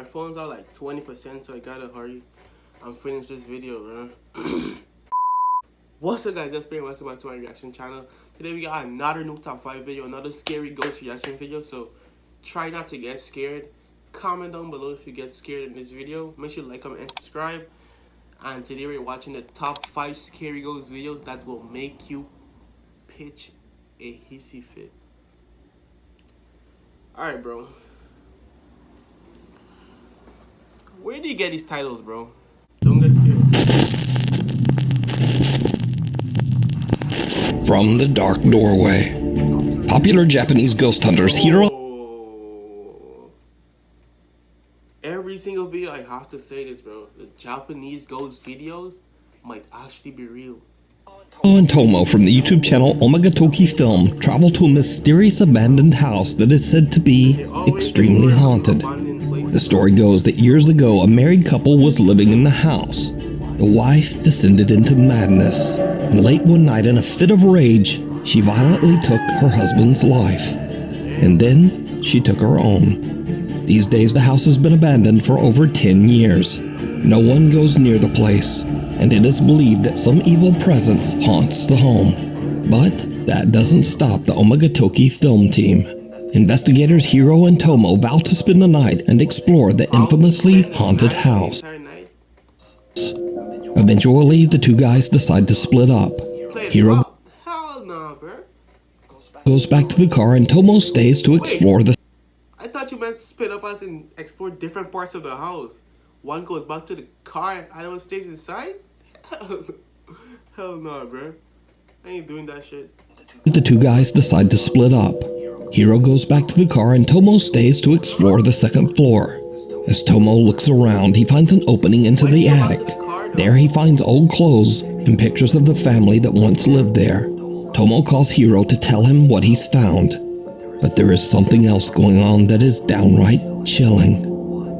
My phone's out like 20%, so I gotta hurry and finish this video, man. What's up, guys? Just welcome back to my reaction channel. Today we got another new top 5 video, another scary ghost reaction video. So try not to get scared. Comment down below if you get scared in this video. Make sure to like, comment, and subscribe. And today we're watching the top 5 scary ghost videos that will make you pitch a hissy fit. Alright, bro. Where do you get these titles, bro? Don't get scared. From the Dark Doorway. Popular Japanese ghost hunters Hiro. Every single video I have to say this, bro. The Japanese ghost videos might actually be real. And Tomo from the YouTube channel Omagatoki Film travel to a mysterious abandoned house that is said to be extremely haunted. The story goes that years ago a married couple was living in the house. The wife descended into madness, and late one night in a fit of rage, she violently took her husband's life. And then she took her own. These days the house has been abandoned for over 10 years. No one goes near the place, and it is believed that some evil presence haunts the home. But that doesn't stop the Omagatoki film team. Investigators Hiro and Tomo vow to spend the night and explore the infamously haunted house. Eventually, the two guys decide to split up. Hiro goes back to the car and Tomo stays to explore the... I thought you meant split up as in explore different parts of the house. One goes back to the car and the other one stays inside? Hell no, bro. I ain't doing that shit. The two guys decide to split up. Hiro goes back to the car and Tomo stays to explore the second floor. As Tomo looks around, he finds an opening into the attic. There he finds old clothes and pictures of the family that once lived there. Tomo calls Hiro to tell him what he's found. But there is something else going on that is downright chilling.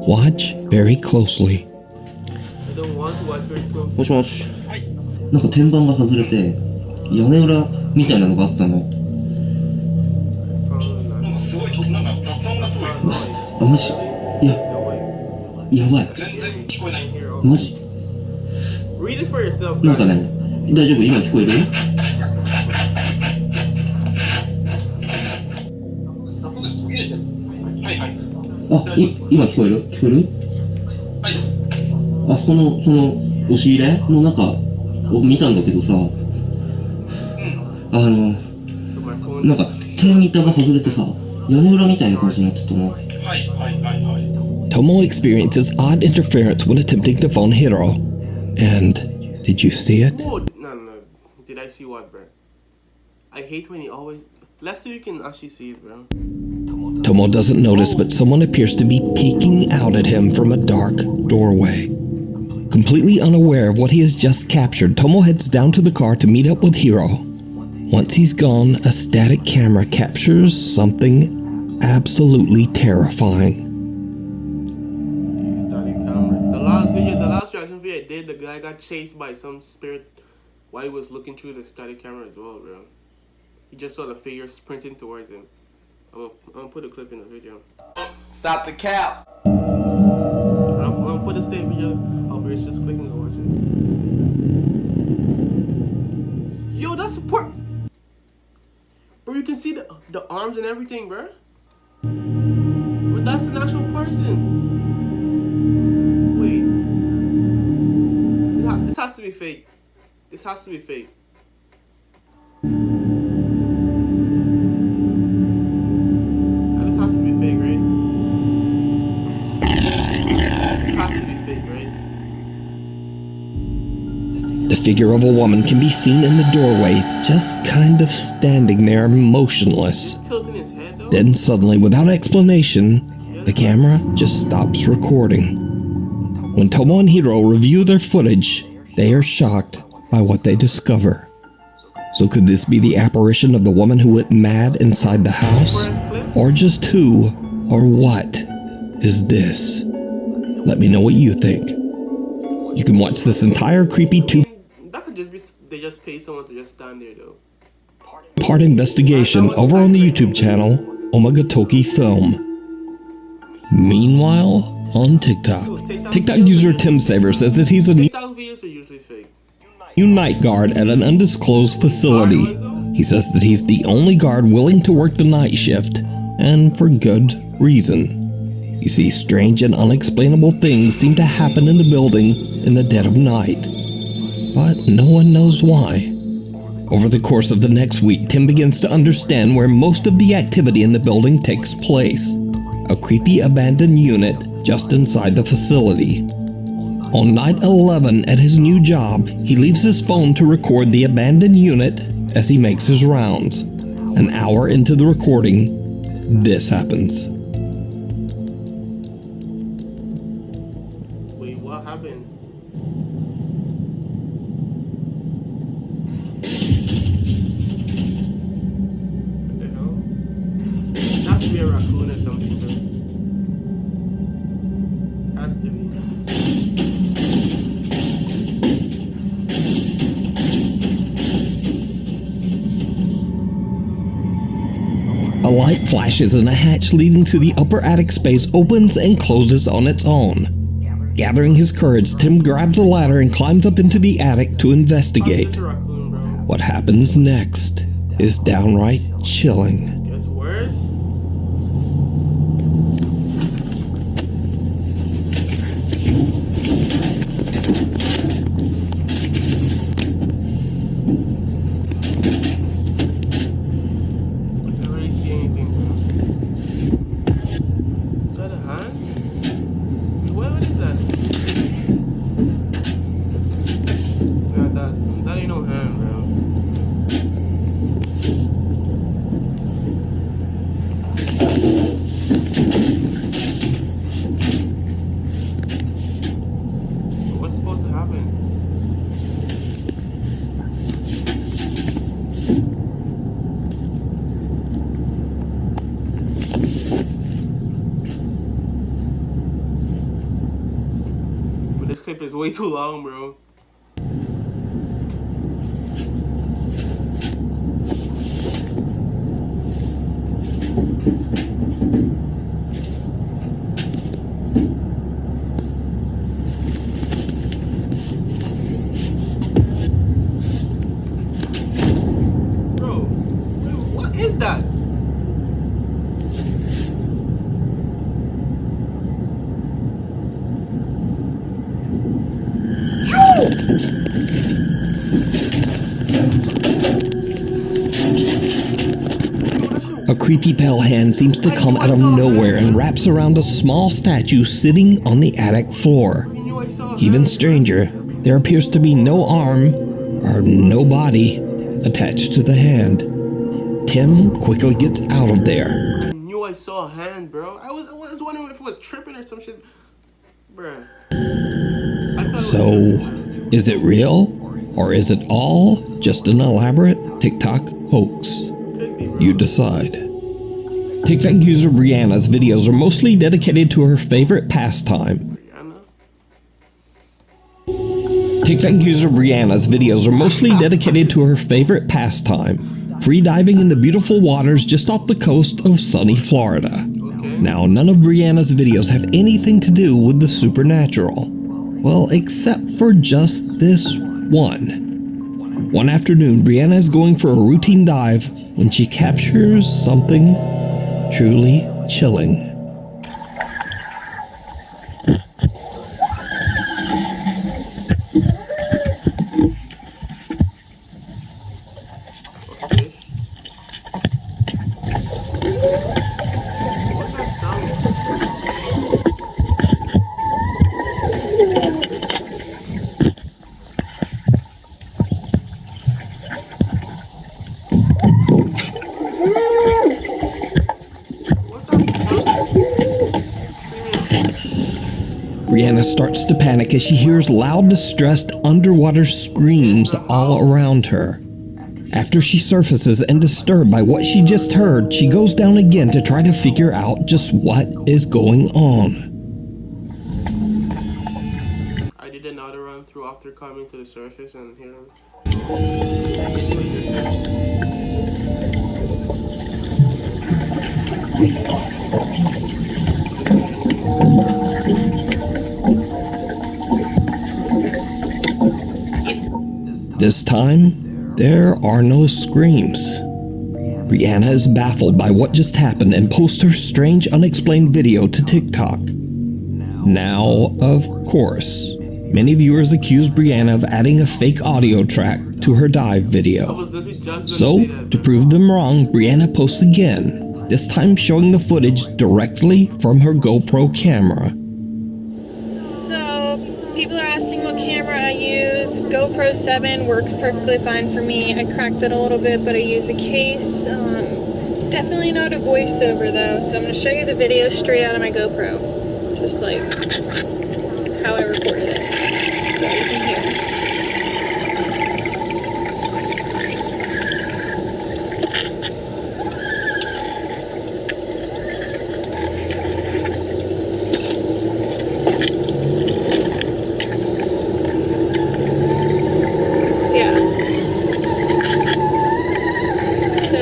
Watch very closely. I don't want to watch very closely. もしもし。なんか天板が外れて屋根裏みたいなのがあったの。あ、マジ？いや、やばい。マジ？ Read it for yourself. なんかね、大丈夫？今聞こえる？あ、今聞こえる？聞こえる？あそこのその押し入れの中を見たんだけどさ、なんか天板が外れてさ、屋根裏みたいな感じになってたの。Tomo experiences odd interference when attempting to phone Hiro. And did you see it? Oh, no. Did I see what, bro? I hate when he always... Let's see if you can actually see it, bro. Tomo doesn't notice, but someone appears to be peeking out at him from a dark doorway. Completely unaware of what he has just captured, Tomo heads down to the car to meet up with Hiro. Once he's gone, a static camera captures something absolutely terrifying. The last reaction video I did, the guy got chased by some spirit while he was looking through the static camera as well, bro. He just saw the figure sprinting towards him. I'm gonna put a clip in the video. Stop the cap! I'm gonna put the same video up here, it's just clicking to watch it. Yo, that's support! Bro, you can see the arms and everything, bro. But that's an actual person. This has to be fake. This has to be fake. This has to be fake, right? This has to be fake, right? The figure of a woman can be seen in the doorway, just kind of standing there motionless. Tilting his head, though? Then suddenly, without explanation, the camera just stops recording. When Tomo and Hiro review their footage, they are shocked by what they discover. So could this be the apparition of the woman who went mad inside the house? Or just who or what is this? Let me know what you think. You can watch this entire creepy That could just be they just pay someone to just stand there though. Part investigation over on the YouTube channel Omagatoki Film. Meanwhile, on TikTok, TikTok user Tim Saver says that he's a TikTok videos are usually fake. new night guard at an undisclosed facility. He says that he's the only guard willing to work the night shift, and for good reason. You see, strange and unexplainable things seem to happen in the building in the dead of night, but no one knows why. Over the course of the next week, Tim begins to understand where most of the activity in the building takes place. A creepy abandoned unit just inside the facility. On night 11 at his new job, he leaves his phone to record the abandoned unit as he makes his rounds. An hour into the recording, this happens. Wait, what happened? What the hell? It has to be a raccoon or something, bro. Has to be. A light flashes and a hatch leading to the upper attic space opens and closes on its own. Gathering his courage, Tim grabs a ladder and climbs up into the attic to investigate. It's a raccoon, bro. What happens next is downright chilling. Gets worse? That ain't no hand, bro. What's supposed to happen? But this clip is way too long, bro. What is that? A creepy pale hand seems to come out of nowhere and wraps around a small statue sitting on the attic floor. Even stranger, there appears to be no arm or no body attached to the hand. Tim quickly gets out of there. I knew I saw a hand, bro. I was wondering if it was tripping or some shit. Bruh. So, is it real? Or is it all just an elaborate TikTok hoax? You decide. TikTok user Brianna's videos are mostly dedicated to her favorite pastime. TikTok user Brianna's videos are mostly dedicated to her favorite pastime, free diving in the beautiful waters just off the coast of sunny Florida. Now, none of Brianna's videos have anything to do with the supernatural. Well, except for just this one. One afternoon, Brianna is going for a routine dive when she captures something truly chilling. What's that sound? Brianna starts to panic as she hears loud, distressed underwater screams all around her. After she surfaces and disturbed by what she just heard, she goes down again to try to figure out just what is going on. I did another run through after coming to the surface and here. This time, there are no screams. Brianna is baffled by what just happened and posts her strange unexplained video to TikTok. Now, of course, many viewers accuse Brianna of adding a fake audio track to her dive video. So, to prove them wrong, Brianna posts again, this time showing the footage directly from her GoPro camera. So, people are asking what camera I use. GoPro 7 works perfectly fine for me. I cracked it a little bit, but I use a case. Definitely not a voiceover though, so I'm going to show you the video straight out of my GoPro. Just like how I recorded it, so you can hear. Yeah. So,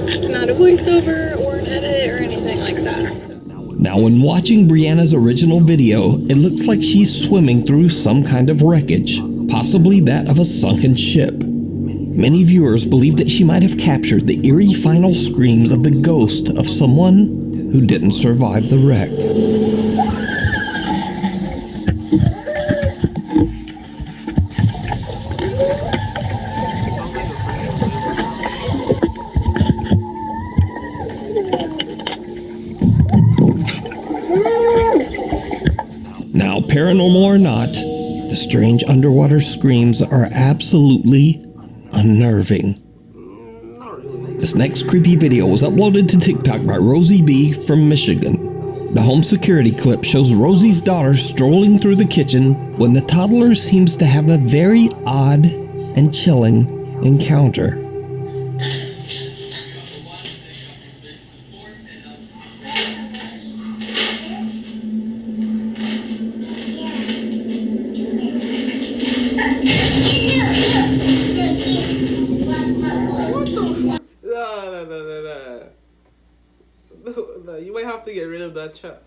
it's not a voiceover or an edit or anything like that. So. Now, when watching Brianna's original video, it looks like she's swimming through some kind of wreckage, possibly that of a sunken ship. Many viewers believe that she might have captured the eerie final screams of the ghost of someone who didn't survive the wreck. Now, paranormal or not, the strange underwater screams are absolutely unnerving. This next creepy video was uploaded to TikTok by Rosie B from Michigan. The home security clip shows Rosie's daughter strolling through the kitchen when the toddler seems to have a very odd and chilling encounter. No, you might have to get rid of that chat.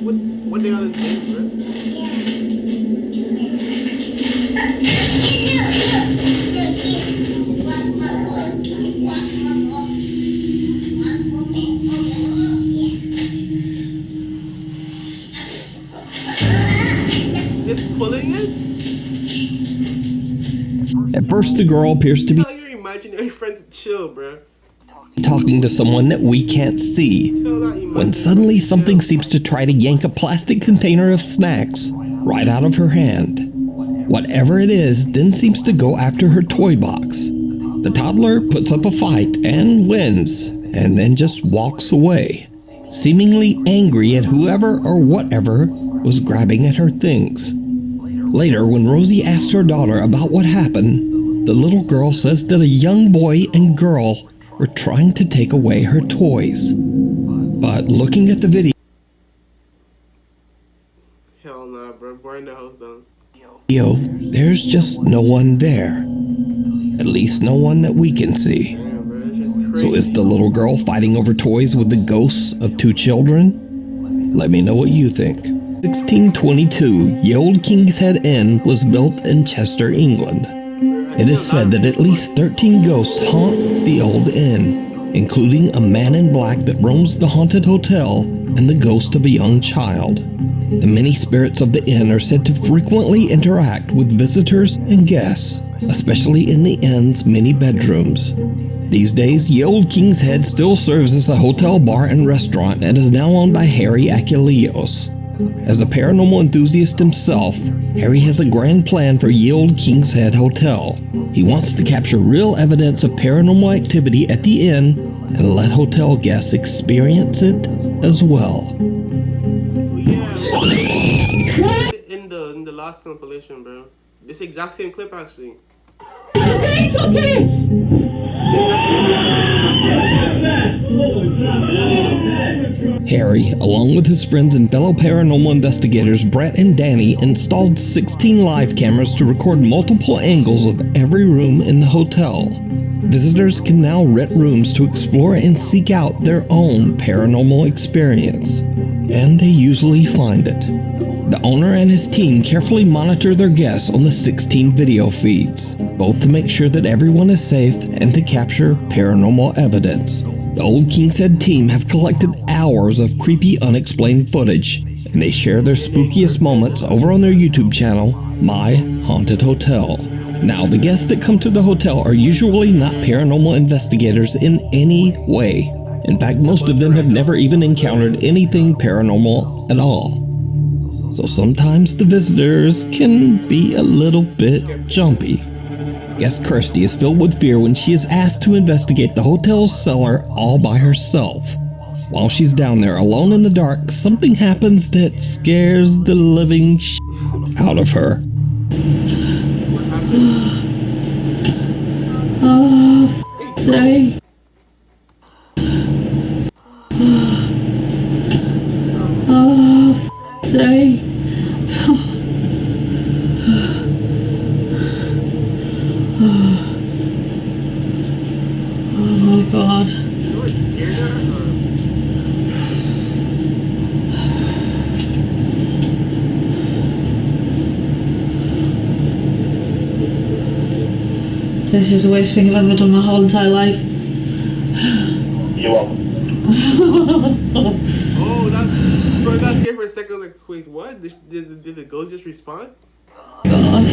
What the hell is this, bro? Is it pulling it? At first, the girl appears to be Tell your imaginary friend to chill, bro. talking to someone that we can't see, when suddenly something seems to try to yank a plastic container of snacks right out of her hand. Whatever it is then seems to go after her toy box. The toddler puts up a fight and wins, and then just walks away, seemingly angry at whoever or whatever was grabbing at her things. Later, when Rosie asks her daughter about what happened, the little girl says that a young boy and girl were trying to take away her toys. But looking at the video, Hell nah, bro. Burn the house down. there's just no one there. At least no one that we can see. Damn, bro. It's just crazy. So is the little girl fighting over toys with the ghosts of two children? Let me know what you think. 1622, Ye Old King's Head Inn was built in Chester, England. It is said that at least 13 ghosts haunt the old inn, including a man in black that roams the haunted hotel and the ghost of a young child. The many spirits of the inn are said to frequently interact with visitors and guests, especially in the inn's many bedrooms. These days, Ye Old King's Head still serves as a hotel, bar, and restaurant and is now owned by Harry Achilleos. As a paranormal enthusiast himself, Harry has a grand plan for Ye Old King's Head Hotel. He wants to capture real evidence of paranormal activity at the inn and let hotel guests experience it as well. Yeah, in the last compilation, bro. This exact same clip, actually. This exact same clip. Harry, along with his friends and fellow paranormal investigators Brett and Danny, installed 16 live cameras to record multiple angles of every room in the hotel. Visitors can now rent rooms to explore and seek out their own paranormal experience. And they usually find it. The owner and his team carefully monitor their guests on the 16 video feeds, both to make sure that everyone is safe and to capture paranormal evidence. The Old King's Head team have collected hours of creepy, unexplained footage, and they share their spookiest moments over on their YouTube channel, My Haunted Hotel. Now, the guests that come to the hotel are usually not paranormal investigators in any way. In fact, most of them have never even encountered anything paranormal at all. So sometimes the visitors can be a little bit jumpy. Guest Kirsty is filled with fear when she is asked to investigate the hotel's cellar all by herself. While she's down there alone in the dark, something happens that scares the living out of her. Sorry. Sorry. Oh my God. Sure, it's scared her. This is the worst thing I've ever done my whole entire life. You're welcome. Oh, that. Bro, I got scared for a second. I was like, wait, what? Did the ghost just respond? God.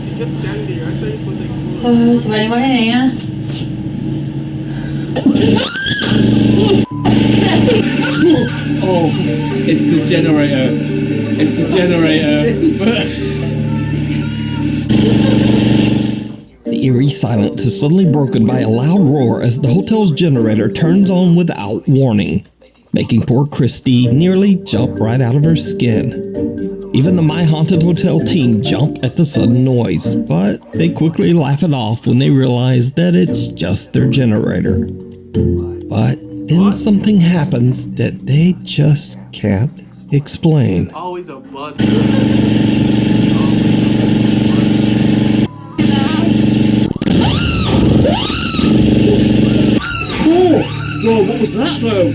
She's just standing there. I thought you were supposed to explore. Wait, what are you? Oh, it's the generator. It's the generator. The eerie silence is suddenly broken by a loud roar as the hotel's generator turns on without warning, making poor Christy nearly jump right out of her skin. Even the My Haunted Hotel team jump at the sudden noise, but they quickly laugh it off when they realize that it's just their generator. But then something happens that they just can't explain. Always a bug. Whoa, what was that though?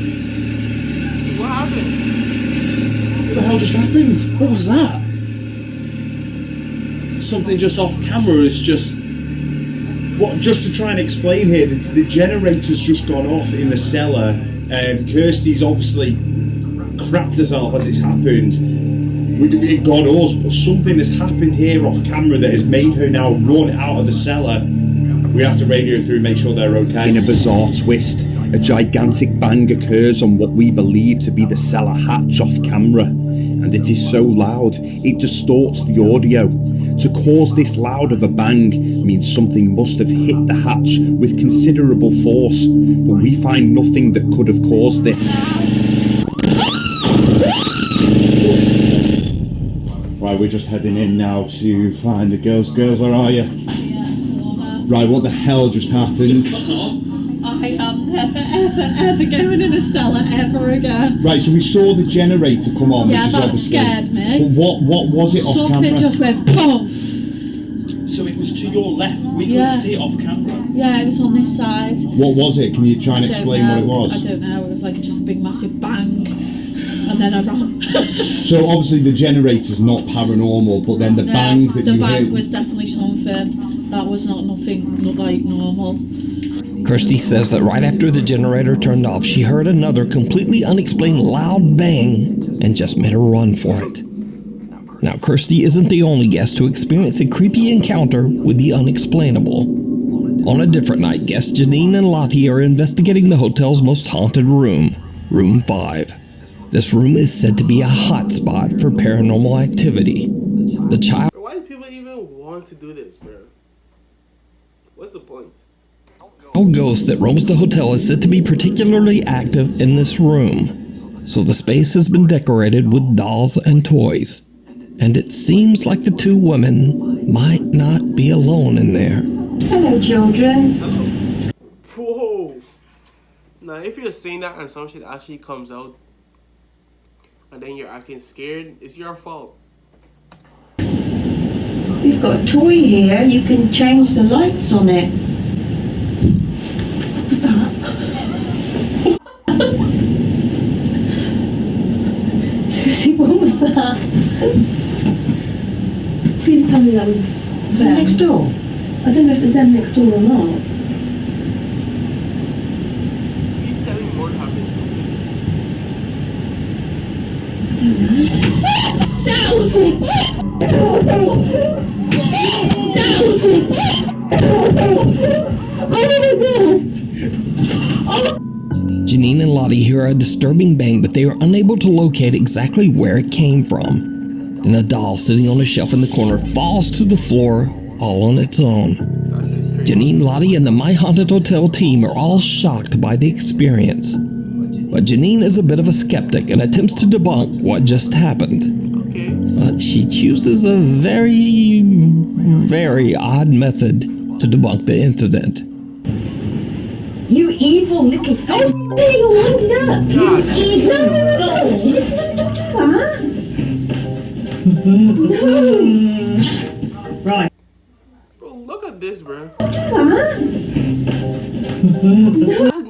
What happened? What the hell just happened? What was that? Something just off camera is just... What, just to try and explain here, the generator's just gone off in the cellar, and Kirsty's obviously crapped herself as it's happened. It got us, but something has happened here off camera that has made her now run out of the cellar. We have to radio through and make sure they're okay. In a bizarre twist, a gigantic bang occurs on what we believe to be the cellar hatch off camera, and it is so loud it distorts the audio. To cause this loud of a bang means something must have hit the hatch with considerable force, but we find nothing that could have caused this. Right, we're just heading in now to find the girls. Girls, where are you? Right, what the hell just happened? I am never, ever going in a cellar ever again. Right, so we saw the generator come on, Yeah, which is that obviously... scared me. But what was it off Something camera? just went poof. So it was to your left. We Yeah. couldn't see it off camera. Yeah, it was on this side. What was it? Can you try and I don't explain know. what it was? I don't know. It was like just a big massive bang. And then I ran. So obviously the generator's not paranormal, but then the No, bang that the you bang heard... was definitely something. That was not like normal. Kirsty says that right after the generator turned off, she heard another completely unexplained loud bang and just made a run for it. Now, Kirsty isn't the only guest to experience a creepy encounter with the unexplainable. On a different night, guests Janine and Lottie are investigating the hotel's most haunted room, Room 5. This room is said to be a hotspot for paranormal activity. The child... Why do people even want to do this, bro? What's the point? A ghost that roams the hotel is said to be particularly active in this room, so the space has been decorated with dolls and toys. And it seems like the two women might not be alone in there. Hello, children. Whoa. Now, if you're saying that and some shit actually comes out, and then you're acting scared, it's your fault. We've got a toy here. You can change the lights on it. What was that? Please tell me that was them next door. I don't know if it's them next door or not. Please tell me more happens. Janine and Lottie hear a disturbing bang, but they are unable to locate exactly where it came from. Then a doll sitting on a shelf in the corner falls to the floor all on its own. Janine, Lottie, and the My Haunted Hotel team are all shocked by the experience. But Janine is a bit of a skeptic and attempts to debunk what just happened. Okay. But she chooses a very, very odd method to debunk the incident. You evil little... Oh, you wound up! You evil... No! Right. Bro, look at this, bro.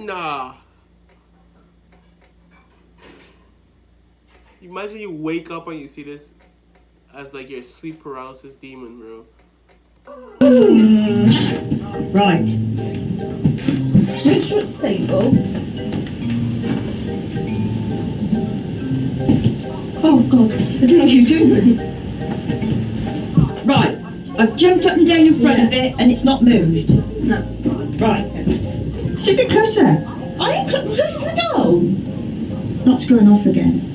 Nah. Imagine you wake up and you see this as like your sleep paralysis demon, bro. Right. Switch your table. Oh God, I don't know what you're doing. Right, I've jumped up and down in front of it and it's not moved. No. Right. Should be closer. I ain't closer. No. Not screwing off again.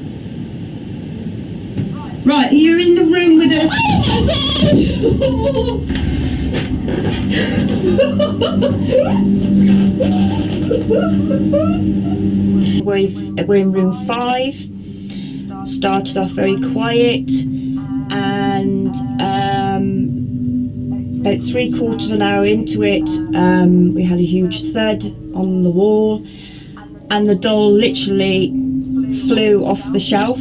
Right, you're in the room with us. We're in room 5. Started off very quiet, and about 3/4 of an hour into it, we had a huge thud on the wall, and the doll literally flew off the shelf.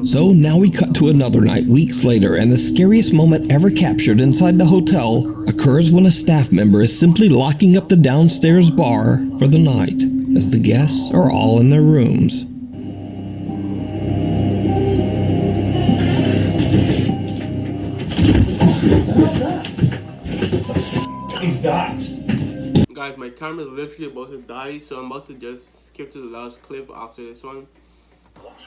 So now we cut to another night, weeks later, and the scariest moment ever captured inside the hotel occurs when a staff member is simply locking up the downstairs bar for the night, as the guests are all in their rooms. What is that? Guys, my camera is literally about to die, so I'm about to just skip to the last clip after this one.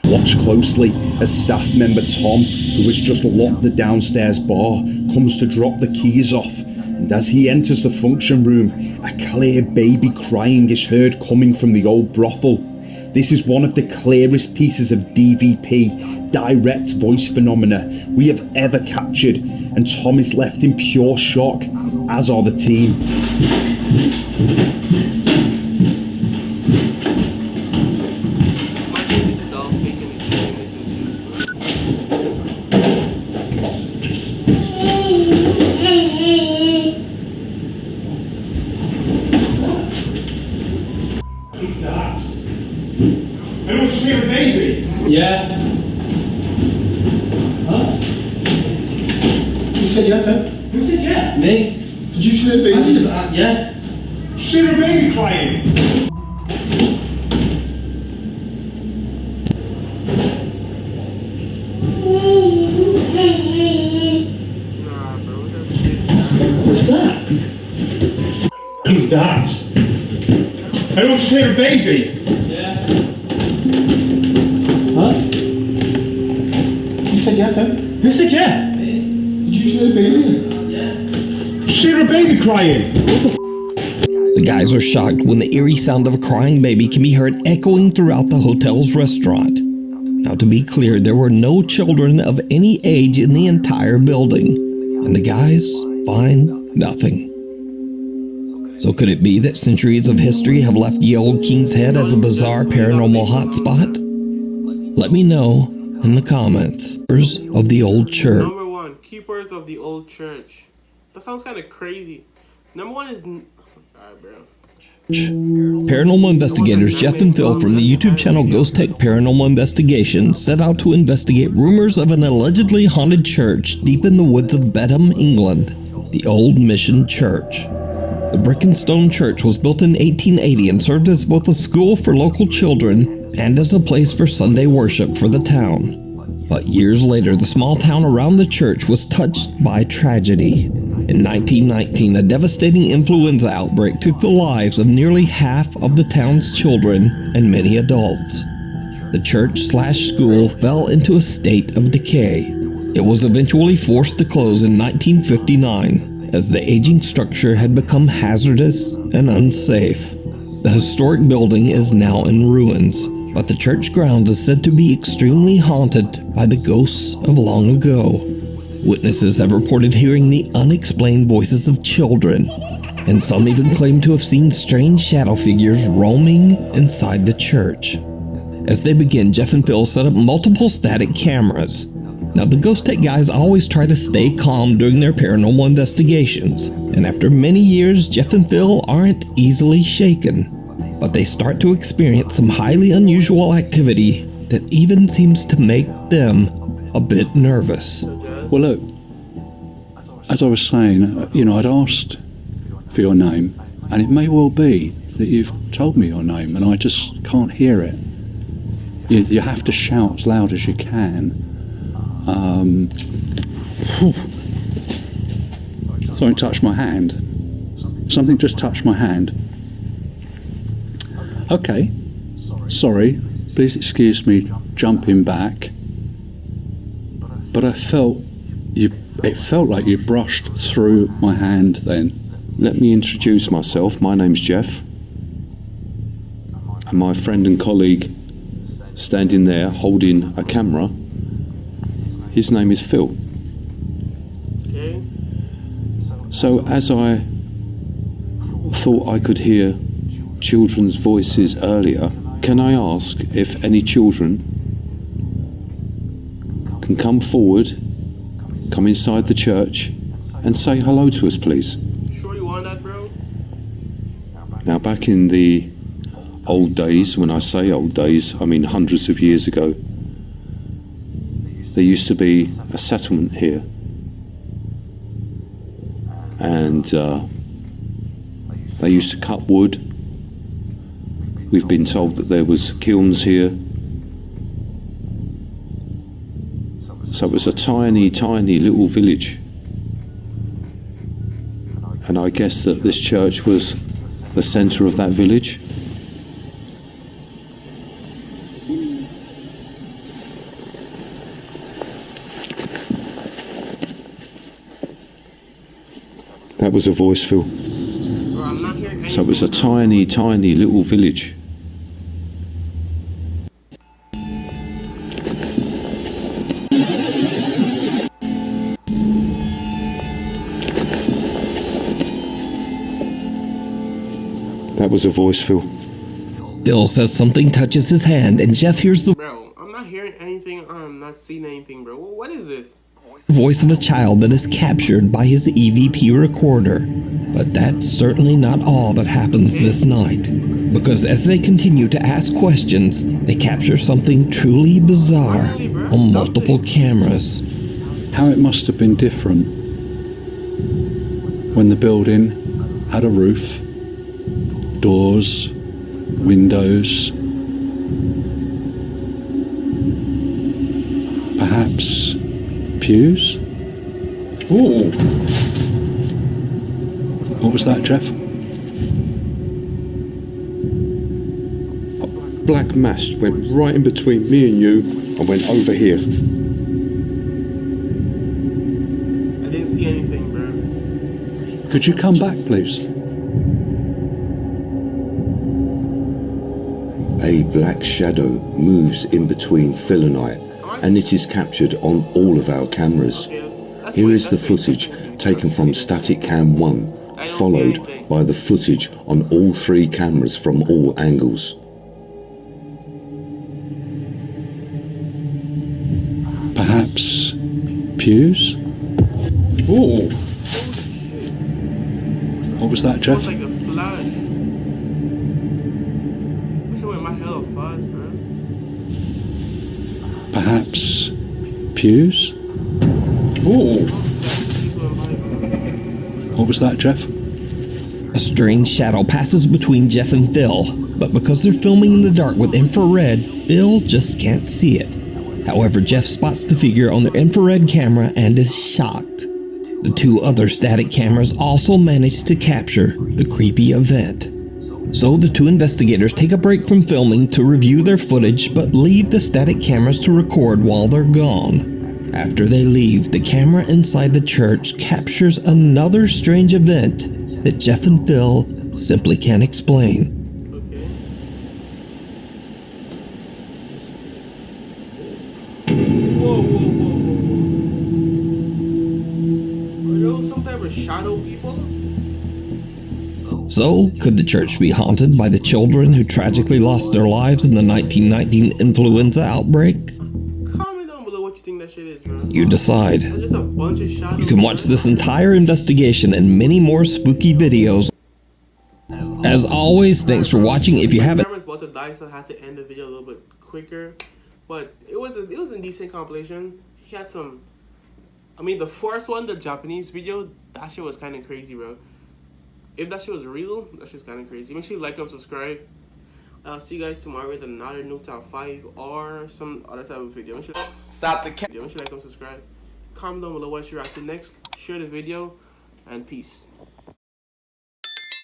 Watch closely as staff member Tom, who has just locked the downstairs bar, comes to drop the keys off, and as he enters the function room, a clear baby crying is heard coming from the old brothel. This is one of the clearest pieces of DVP, direct voice phenomena, we have ever captured, and Tom is left in pure shock, as are the team. Yeah. Huh? You said yes, huh? Who said yes? Me. Did you see a baby? I did that, yeah. See a baby crying. Who's that? Who's that? I don't see a baby. Yeah. Huh? You said yes, huh? Who said yes? Me. Did you see a baby? Yeah. See a baby crying. The guys are shocked when the eerie sound of a crying baby can be heard echoing throughout the hotel's restaurant. Now, to be clear, there were no children of any age in the entire building, and the guys find nothing. So could it be that centuries of history have left Ye Olde King's Head as a bizarre paranormal hotspot? Let me know in the comments. Of the old church. Number 1, keepers of the old church. That sounds kind of crazy. Number one is... Alright, bro. Paranormal investigators Jeff and Phil from the YouTube channel Ghost Tech Paranormal Investigations set out to investigate rumors of an allegedly haunted church deep in the woods of Bedham, England, the Old Mission Church. The brick and stone church was built in 1880 and served as both a school for local children and as a place for Sunday worship for the town. But years later, the small town around the church was touched by tragedy. In 1919, a devastating influenza outbreak took the lives of nearly half of the town's children and many adults. The church/school fell into a state of decay. It was eventually forced to close in 1959 as the aging structure had become hazardous and unsafe. The historic building is now in ruins, but the church grounds is said to be extremely haunted by the ghosts of long ago. Witnesses have reported hearing the unexplained voices of children, and some even claim to have seen strange shadow figures roaming inside the church. As they begin, Jeff and Phil set up multiple static cameras. Now, the Ghost Tech guys always try to stay calm during their paranormal investigations, and after many years, Jeff and Phil aren't easily shaken. But they start to experience some highly unusual activity that even seems to make them a bit nervous. Well, look, as I was saying, I'd asked for your name, and it may well be that you've told me your name, and I just can't hear it. You have to shout as loud as you can. Something touched my hand. Something just touched my hand. Okay, sorry, please excuse me jumping back. But it felt like you brushed through my hand then. Let me introduce myself. My name's Jeff. And my friend and colleague standing there holding a camera, his name is Phil. Okay. So as I thought I could hear children's voices earlier, can I ask if any children can come forward, come inside the church and say hello to us, please? Sure you want that, bro? Now, back in the old days, when I say old days, I mean hundreds of years ago, there used to be a settlement here, and they used to cut wood. We've been told that there was kilns here. So it was a tiny, tiny little village. And I guess that this church was the centre of that village. That was a voice, Phil. Bro, I'm not hearing anything. So it was a tiny, tiny little village. That was a voice, Phil. Phil says something touches his hand, and Jeff hears the Bro, I'm not hearing anything. I'm not seeing anything, bro. What is this? voice of a child that is captured by his EVP recorder. But that's certainly not all that happens this night, because as they continue to ask questions, they capture something truly bizarre on multiple cameras. How it must have been different when the building had a roof, doors, windows, perhaps pews? Ooh. What was that, Jeff? A black mass went right in between me and you and went over here. I didn't see anything, bro. Could you come back, please? A black shadow moves in between Phil and I, and it is captured on all of our cameras. Here is the footage taken from static cam 1, followed by the footage on all 3 cameras from all angles. Perhaps pews? Ooh. What was that, Jeff? Almost like a flood. Wish I went my hell of fuzz, bro. Perhaps pews? Ooh. What was that, Jeff? A strange shadow passes between Jeff and Phil, but because they're filming in the dark with infrared, Phil just can't see it. However, Jeff spots the figure on their infrared camera and is shocked. The two other static cameras also managed to capture the creepy event. So the two investigators take a break from filming to review their footage, but leave the static cameras to record while they're gone. After they leave, the camera inside the church captures another strange event that Jeff and Phil simply can't explain. Whoa. Are those some type of shadow people? So, could the church be haunted by the children who tragically lost their lives in the 1919 influenza outbreak? Comment down below what you think that shit is, bro. You decide. There's just a bunch of shadows. You can watch this entire investigation and many more spooky videos. As always, thanks for watching. If you haven't... My camera's about to die, so I had to end the video a little bit quicker. But it was a decent compilation. He had some... I mean, the first one, the Japanese video, that shit was kind of crazy, bro. If that shit was real, that shit's kind of crazy. Make sure you like and subscribe. I'll see you guys tomorrow with another new top 5 or some other type of video. Make sure stop the camera. Make sure you like and subscribe. Comment down below what you're up to next. Share the video, and peace.